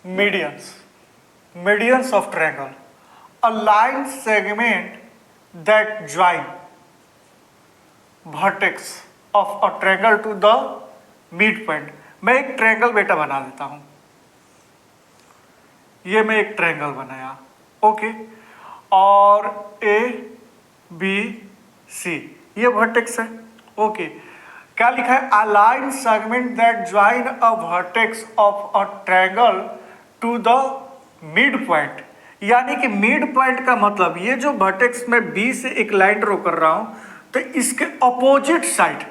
medians, medians of triangle, a line segment that join vertex of a triangle to the midpoint. मैं एक triangle बेटा बना देता हूं, ये मैं एक ट्रायंगल बनाया, ओके, और ए बी सी ये वर्टेक्स है, ओके। क्या लिखा है? A line segment that join a vertex of a triangle to the mid point, यानी कि मिड पॉइंट का मतलब ये जो वर्टेक्स में बी से एक लाइन ड्रॉ कर रहा हूं तो इसके opposite side,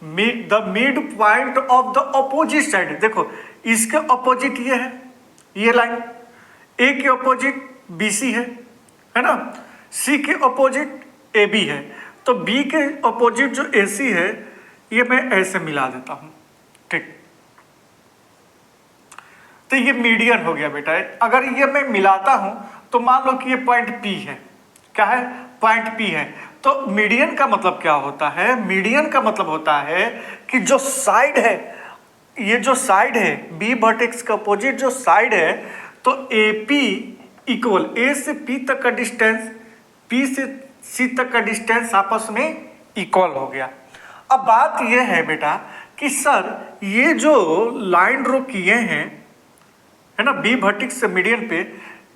the mid point of the opposite side, देखो इसके अपोजिट ये है, ये लाइन ए के अपोजिट बी सी है ना, सी के अपोजिट ए बी है, तो बी के अपोजिट जो ए सी है ये मैं ऐसे मिला देता हूं, ठीक। तो ये मीडियन हो गया बेटा। अगर ये मैं मिलाता हूं तो मान लो कि ये पॉइंट पी है, क्या है? पॉइंट पी है। तो मीडियन का मतलब क्या होता है? मीडियन का मतलब होता है कि जो साइड है, ये जो साइड है बी वर्टेक्स का अपोजिट जो साइड है, तो ए पी इक्वल ए से पी तक का डिस्टेंस, पी से सी तक का डिस्टेंस आपस में इक्वल हो गया। अब बात यह है बेटा कि सर ये जो लाइन ड्रॉ किए हैं है ना बी वर्टेक्स से मीडियन पे,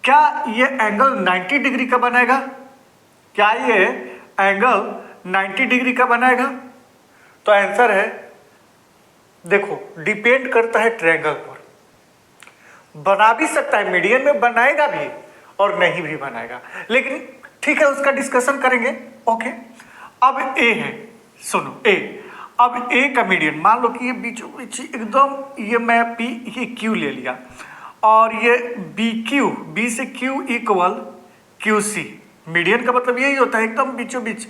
क्या ये एंगल 90 डिग्री का बनाएगा? क्या ये एंगल 90 डिग्री का बनाएगा? तो आंसर है, देखो डिपेंड करता है ट्रायंगल पर, बना भी सकता है, मीडियन में बनाएगा भी और नहीं भी बनाएगा, लेकिन ठीक है उसका डिस्कशन करेंगे, ओके। अब ए है, सुनो ए, अब ए का मीडियन मान लो कि ये बीचों बीच एकदम, ये मैं पी ये क्यू ले लिया और ये बी क्यू, बी से Q equal Q C, median का मतलब यही होता है एकदम बीचों बीच।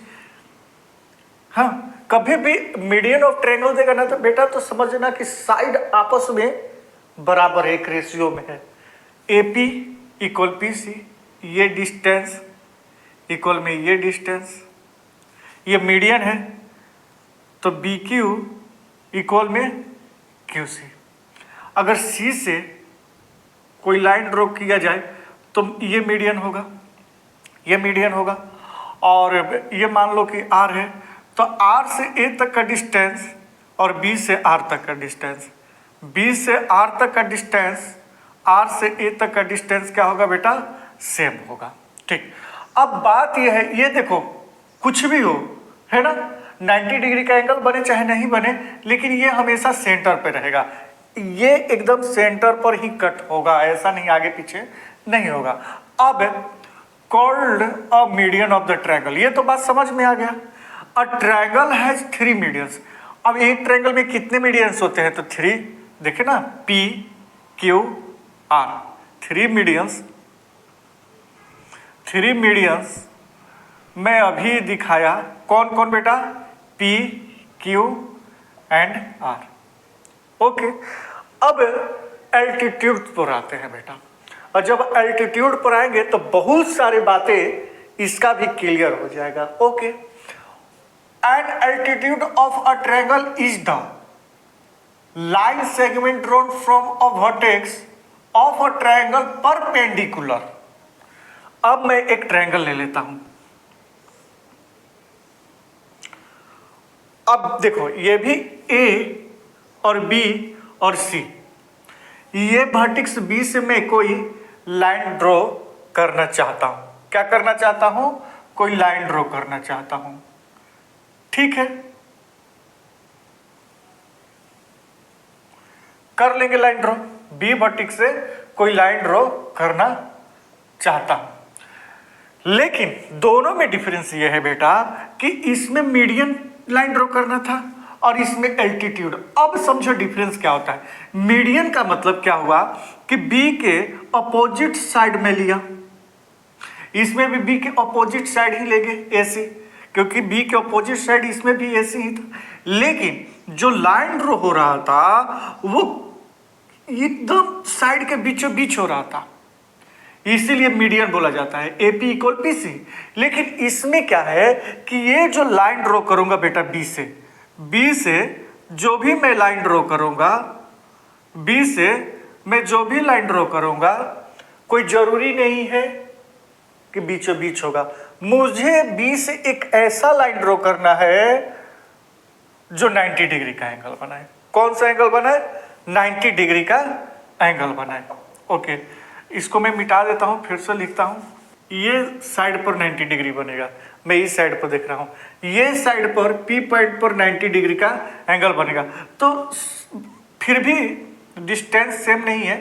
हाँ, कभी भी मीडियन ऑफ ट्रायंगल देगा ना तो बेटा तो समझना कि साइड आपस में बराबर एक रेशियो में है, A P equal P C, ये डिस्टेंस इक्वल में ये डिस्टेंस, ये मीडियन है तो बी क्यू इक्वल में क्यू सी। अगर सी से कोई लाइन ड्रॉ किया जाए तो ये मीडियन होगा, ये मीडियन होगा, और ये मान लो कि आर है तो आर से ए तक का डिस्टेंस और बी से आर तक का डिस्टेंस, बी से आर तक का डिस्टेंस, आर से ए तक का डिस्टेंस क्या होगा बेटा? सेम होगा, ठीक। अब बात यह है, ये देखो कुछ भी हो है ना, 90 डिग्री का एंगल बने चाहे नहीं बने, लेकिन ये हमेशा सेंटर पे रहेगा, ये एकदम सेंटर पर ही कट होगा, ऐसा नहीं आगे पीछे नहीं होगा। अब called a median of the triangle, ये तो बात समझ में आ गया। A triangle has 3 medians. अब एक ट्रायंगल में कितने मीडियंस होते हैं? तो 3, देखे ना, P Q R, 3 medians. 3 medians मैं अभी दिखाया, कौन कौन बेटा? P Q and R, okay. अब एल्टीट्यूड पर आते हैं बेटा, और जब एल्टीट्यूड पर आएंगे तो बहुत सारी बातें इसका भी क्लियर हो जाएगा, okay. An altitude of a triangle is the line segment drawn from a vertex of a triangle perpendicular. अब मैं एक ट्रायंगल ले लेता हूं, अब देखो ये भी ए और बी और सी, ये वर्टेक्स बी से मैं कोई लाइन ड्रॉ करना चाहता हूं। क्या करना चाहता हूं? कोई लाइन ड्रॉ करना चाहता हूं, ठीक है, कर लेंगे लाइन ड्रॉ। बी वर्टेक्स से कोई लाइन ड्रॉ करना चाहता हूं, लेकिन दोनों में डिफरेंस ये है बेटा कि इसमें मीडियन लाइन ड्रॉ करना था और इसमें एल्टीट्यूड। अब समझो डिफरेंस क्या होता है। मीडियन का मतलब क्या हुआ कि बी के अपोजिट साइड में लिया, इसमें भी बी के अपोजिट साइड ही लेंगे ए सी, क्योंकि बी के अपोजिट साइड इसमें भी ए सी ही था, लेकिन जो लाइन ड्रॉ हो रहा था वो एकदम साइड के बीचों बीच हो रहा था, इसीलिए मीडियन बोला जाता है, एपी इक्वल पी सी। लेकिन इसमें क्या है कि ये जो लाइन ड्रॉ करूंगा बेटा बी से जो भी मैं लाइन ड्रॉ करूंगा, बी से मैं जो भी लाइन ड्रॉ करूंगा कोई जरूरी नहीं है कि बीचों बीच होगा, मुझे बी से एक ऐसा लाइन ड्रॉ करना है जो 90 डिग्री का एंगल बनाए। कौन सा एंगल बनाए? 90 डिग्री का एंगल बनाए। ओके, इसको मैं मिटा देता हूं, फिर से लिखता हूं। ये साइड पर 90 डिग्री बनेगा, मैं इस साइड पर देख रहा हूं, ये साइड पर पी पॉइंट पर 90 डिग्री का एंगल बनेगा। तो फिर भी डिस्टेंस सेम नहीं है,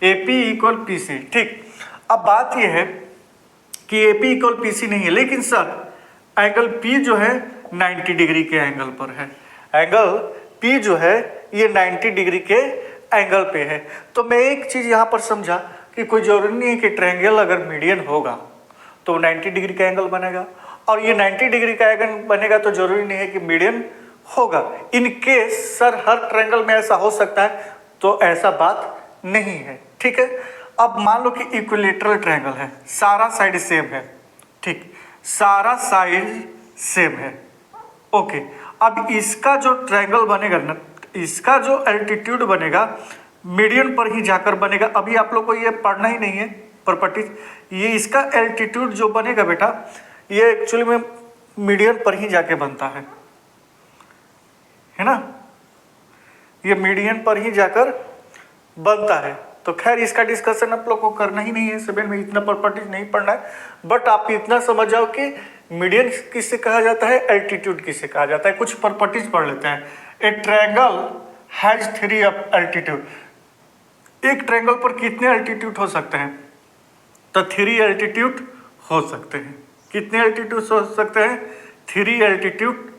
A P equal P C. ठीक, अब बात यह है कि A P equal P C नहीं है, लेकिन सर एंगल पी जो है 90 डिग्री के एंगल पर है, एंगल पी जो है ये 90 डिग्री के एंगल पे है। तो मैं एक चीज यहां पर समझा कि कोई जरूरी नहीं है कि ट्रायंगल अगर मीडियन होगा तो 90 डिग्री का एंगल बनेगा, और ये 90 डिग्री का एंगल बनेगा तो जरूरी नहीं है कि मीडियन होगा। In case sir her triangle में ऐसा हो सकता है, तो ऐसा बात नहीं है। ठीक है, अब मान लो कि इक्विलेटरल ट्रायंगल है, सारा साइड सेम है। ठीक, सारा साइड सेम है। ओके, अब इसका जो ट्रायंगल बनेगा ना, इसका जो एल्टीट्यूड बनेगा मीडियन पर ही जाकर बनेगा। अभी आप लोग को ये पढ़ना ही नहीं है प्रॉपर्टीज, ये इसका एल्टीट्यूड जो बनेगा बेटा ये एक्चुअली में मीडियन पर ही जाके बनता है ना, ये मीडियन पर ही जाकर बनता है। तो खैर इसका डिस्कशन आप लोग को करना ही नहीं है, 7 में इतना प्रॉपर्टीज नहीं पढ़ना है, बट आप इतना समझ जाओ कि मीडियन किससे कहा जाता है, एल्टीट्यूड किससे कहा जाता है। कुछ प्रॉपर्टीज पढ़ लेते हैं। ए ट्रायंगल हैज 3 एल्टीट्यूड, एक ट्रायंगल पर कितने एल्टीट्यूड हो सकते हैं? तो 3 एल्टीट्यूड हो सकते हैं। कितने एल्टीट्यूड हो सकते हैं? 3 एल्टीट्यूड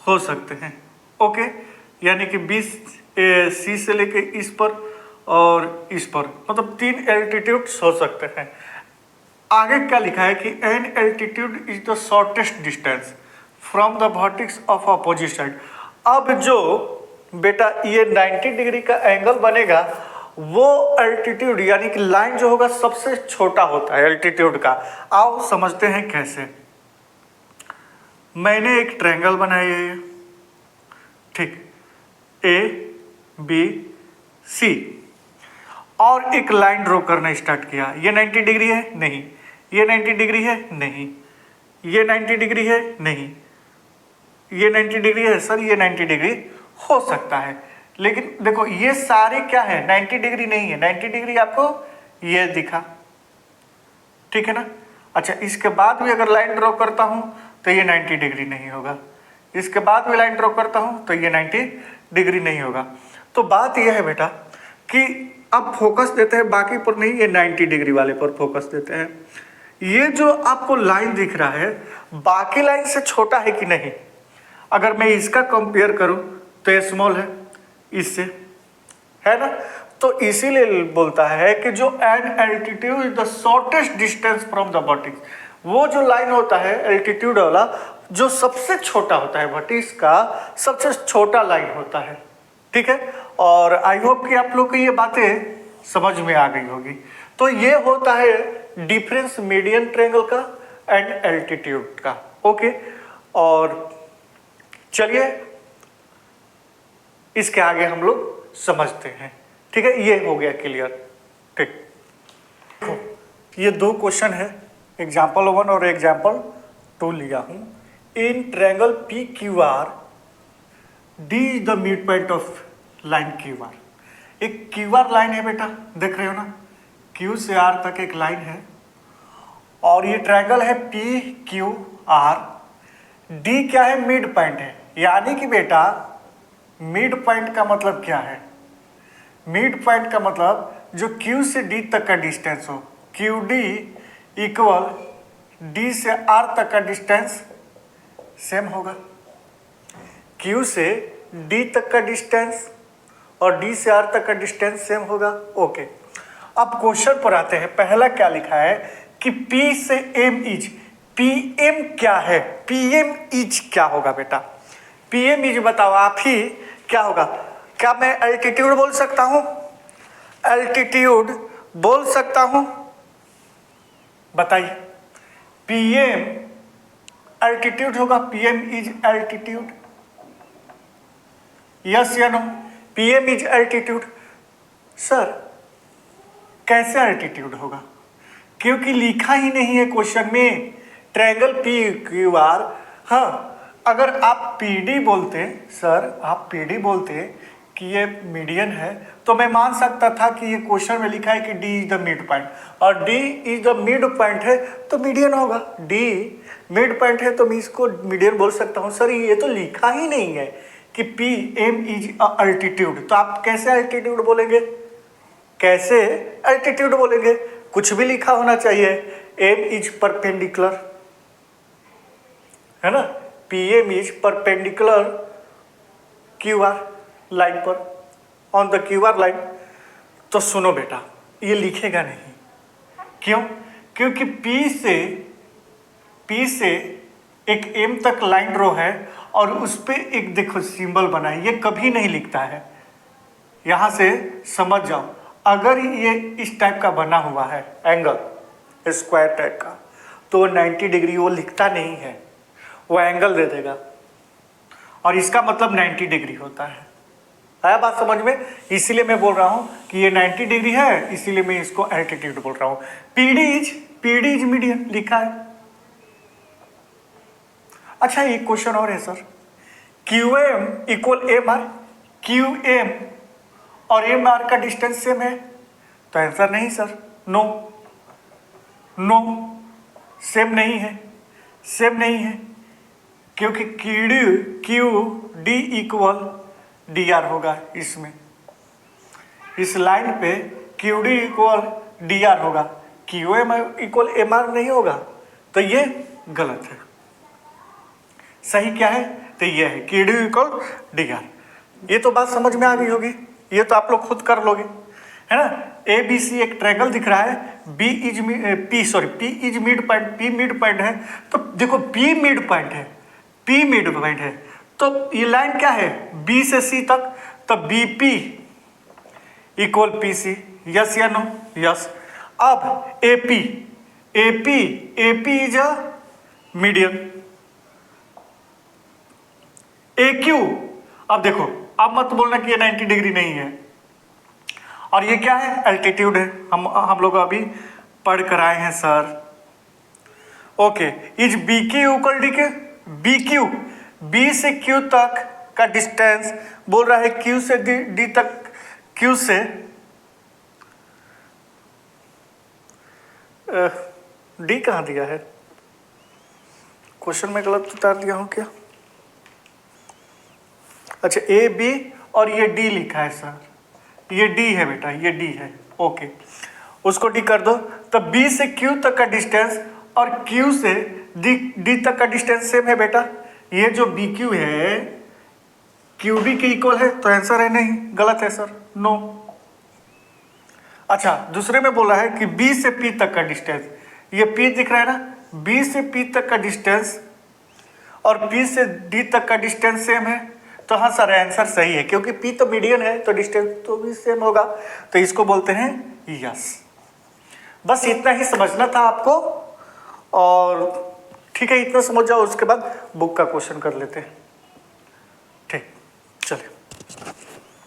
हो सकते हैं। ओके, यानी कि 20 सी से लेके इस पर और इस पर, मतलब 3 एल्टीट्यूड हो सकते हैं। आगे क्या लिखा है कि an altitude is the shortest distance from the vertex of opposite side. अब जो बेटा ये 90 डिग्री का एंगल बनेगा वो एल्टीट्यूड यानी कि लाइन जो होगा सबसे छोटा होता है एल्टीट्यूड का। आओ समझते हैं कैसे। मैंने एक ट्रायंगल बनाया है, ठीक, ए बी सी, और एक लाइन ड्रॉ करना स्टार्ट किया। ये 90 डिग्री है? नहीं। ये 90 डिग्री है? नहीं। ये 90 डिग्री है? नहीं। ये 90 डिग्री है? सर ये 90 डिग्री हो सकता है, लेकिन देखो ये सारे क्या है, 90 डिग्री नहीं है। 90 डिग्री आपको ये दिखा, ठीक है ना। अच्छा, इसके बाद भी अगर लाइन ड्रॉ करता हूं तो ये 90 डिग्री नहीं होगा, इसके बाद भी लाइन ड्रॉ करता हूं तो ये 90 डिग्री नहीं होगा। तो बात यह है बेटा कि अब फोकस देते हैं बाकी पर नहीं, ये 90 डिग्री वाले पर फोकस देते हैं। ये जो आपको लाइन दिख रहा है बाकी लाइन से छोटा है कि नहीं? अगर मैं इसका कंपेयर करूं तो ये स्मॉल है इससे, है ना। तो इसीलिए बोलता है कि जो an altitude is the shortest distance from the vertex, वो जो लाइन होता है एल्टीट्यूड वाला जो सबसे छोटा होता है, वर्टेक्स का सबसे छोटा लाइन होता है। ठीक है, और आई होप कि आप लोग को ये बातें समझ में आ गई होगी। तो ये होता है डिफरेंस मीडियन ट्रायंगल का एंड एल्टीट्यूड का। ओके, और चलिए इसके आगे हम लोग समझते हैं। ठीक है, ये हो गया क्लियर। ठीक, देखो ये 2 क्वेश्चन है, एग्जाम्पल 1 और एग्जाम्पल 2 लिया हूं। In triangle P Q R D is the mid point of line Q R. एक क्यू आर लाइन है बेटा, देख रहे हो ना, क्यू से आर तक एक लाइन है, और ये ट्रायंगल है पी क्यू आर। डी क्या है? मिड पॉइंट है। यानी कि बेटा मिड पॉइंट का मतलब क्या है? मिड पॉइंट का मतलब जो Q से D तक का डिस्टेंस हो, QD इक्वल D से R तक का डिस्टेंस सेम होगा। Q से D तक का डिस्टेंस और D से R तक का डिस्टेंस सेम होगा। ओके, अब क्वेश्चन पर आते हैं। पहला क्या लिखा है कि P से M इज, PM क्या है? PM इज क्या होगा बेटा? PM इज बताओ आप ही क्या होगा? क्या मैं एल्टीट्यूड बोल सकता हूं? एल्टीट्यूड बोल सकता हूं? बताइए। PM एल्टीट्यूड होगा, PM इज एल्टीट्यूड, यस या no? PM is altitude. Sir कैसे अल्टीट्यूड होगा? क्योंकि लिखा ही नहीं है क्वेश्चन में ट्रायंगल पी क्यू आर। हाँ, अगर आप पीडी बोलते सर, आप पीडी बोलते कि ये मीडियन है, तो मैं मान सकता था कि ये क्वेश्चन में लिखा है कि D is the mid point, और D is the mid point है तो मीडियन होगा। डी मिड पॉइंट है तो मैं इसको मीडियन बोल सकता हूँ। सर ये तो लिखा ही नहीं है कि पी एम इज अल्टीट्यूड, तो आप कैसे अल्टीट्यूड बोलेंगे? कैसे अल्टीट्यूड बोलेंगे? कुछ भी लिखा होना चाहिए। एम इज परपेंडिकुलर, है ना, P M is perpendicular Q R line पर, on the Q R line. तो सुनो बेटा, ये लिखेगा नहीं। क्यों? क्योंकि P से एक M तक लाइन ड्रॉ है और उस पर एक देखो सिंबल बना है, ये कभी नहीं लिखता है। यहां से समझ जाओ, अगर ये इस टाइप का बना हुआ है एंगल स्क्वायर टाइप का, तो 90 डिग्री वो लिखता नहीं है, वो एंगल दे देगा, और इसका मतलब 90 डिग्री होता है। आया बात समझ में? इसीलिए मैं बोल रहा हूं कि ये 90 डिग्री है, इसीलिए मैं इसको एल्टीट्यूड बोल रहा हूं। पीडी इज मीडियन लिखा है। अच्छा, एक क्वेश्चन और है sir, QM equal MR, QM और MR का डिस्टेंस सेम है? तो आंसर नहीं सर, नो सेम नहीं है, सेम नहीं है, क्योंकि QD इक्वल DR होगा। इसमें इस लाइन पे QD इक्वल DR होगा, QM इक्वल MR नहीं होगा, तो ये गलत है। सही क्या है? तो ये है QD इक्वल DR। ये तो बात समझ में आ गई होगी, ये तो आप लोग खुद कर लोगे, है ना। ABC एक ट्रायंगल दिख रहा है, P is mid point, P mid point है, तो देखो P मिड पॉइंट है, तो ये लाइन क्या है? B से C तक, तो BP इक्वल PC, यस या नो? यस। अब AP is a median. AQ, अब देखो, अब मत बोलना कि ये 90 डिग्री नहीं है, और ये क्या है? एल्टीट्यूड है। हम लोग अभी पढ़ कर आए हैं sir. Okay, is BQ equal DQ? BQ, B से Q तक का डिस्टेंस बोल रहा है, Q से D तक, Q से D कहाँ दिया है? क्वेश्चन में गलत उतार दिया हूँ क्या? अच्छा, AB और ये D लिखा है सर, ये D है बेटा, ये D है। ओके, उसको D कर दो, तो B से Q तक का डिस्टेंस और Q से D तक का डिस्टेंस सेम है बेटा। ये जो BQ है QD के इक्वल है, तो आंसर है नहीं, गलत है सर, नो। अच्छा, दूसरे में बोला है कि B से P तक का डिस्टेंस, ये P दिख रहा है ना, B से P तक का डिस्टेंस और P से D तक का डिस्टेंस सेम है, तो हाँ सर आंसर सही है, क्योंकि P तो मीडियन है तो डिस्टेंस तो भी सेम होगा, तो इसको बोलते हैं यस। बस इतना ही समझना था आपको, और ठीक है, इतना समझ जाओ, उसके बाद बुक का क्वेश्चन कर लेते हैं।